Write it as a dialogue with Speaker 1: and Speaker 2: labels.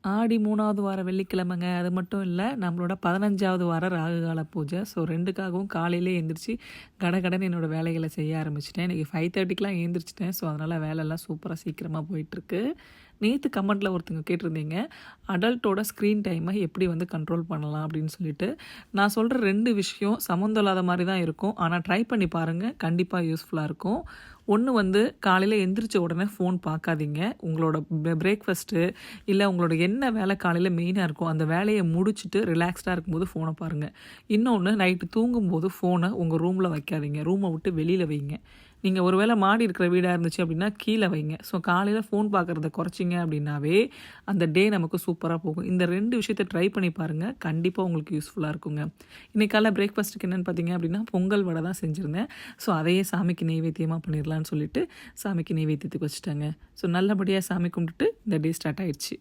Speaker 1: ஆடி 3வது வார வெள்ளிக்கிழமைங்க. அது மட்டும் இல்ல, நம்மளோட 15வது வார ராகுகால பூஜை. ஸோ 2க்காகவும் காலையிலே எந்திரிச்சு கடகடன்னு என்னோட வேலைகள செய்ய ஆரம்பிச்சுட்டேன். இன்னைக்கு 5:30க்குலாம் எழுந்திரிச்சுட்டேன். ஸோ அதனால வேலைலாம் சூப்பரா சீக்கிரமா போயிட்டுருக்கு. நேத்து கமெண்ட்ல ஒருத்தங்க கேட்டிருந்தீங்க, அடல்ட்டோட ஸ்க்ரீன் டைமை எப்படி வந்து கண்ட்ரோல் பண்ணலாம் அப்படின்னு சொல்லிட்டு. நான் சொல்ற 2 விஷயம் சம்மந்தம் இல்லாத மாரி தான் இருக்கும். ஆனா ட்ரை பண்ணி பாருங்க. கண்டிப்பா யூஸ்ஃபுல்லா இருக்கும். ஒண்ணு வந்து காலையில எந்திரிச்ச உடனே ஃபோன் பார்க்காதீங்க. உங்களோட பிரேக்ஃபாஸ்ட்டு இல்ல உங்களோட என்ன வேலை காலையில மெயினா இருக்கோ, அந்த வேலைய முடிச்சுட்டு ரிலாக்ஸ்டா இருக்கும்போது ஃபோன பாருங்க. இன்னொன்னு நைட்டு தூங்கும்போது ஃபோன உங்க ரூம்ல வைக்காதீங்க. ரூம விட்டு வெளியில வைங்க. நீங்க ஒரு வேளை மாடி இருக்கிற வீடா இருந்துச்சு அப்படின்னா கீழ வைங்க. ஸோ காலையில ஃபோன் பார்க்கறத குறைச்சிங்க அப்படின்னாவே, அந்த டே நமக்கு சூப்பரா போகும். இந்த 2 விஷயத்த ட்ரை பண்ணி பாருங்க. கண்டிப்பா உங்களுக்கு யூஸ்ஃபுல்லா இருக்குங்க. இன்னைக்கு காலைல பிரேக்ஃபாஸ்ட்டுக்கு என்னன்னு பார்த்தீங்க அப்படின்னா, பொங்கல் வடை தான் செஞ்சிருந்தேன். ஸோ அதையே சாமிக்கு நெய்வேத்தியமா பண்ணிடலான்னு சொல்லிட்டு, சாமிக்கு நெய்வேத்தியத்துக்கு வச்சுட்டேங்க. ஸோ நல்லபடியா சாமி கும்பிட்டுட்டு இந்த டே ஸ்டார்ட் ஆயிடுச்சு.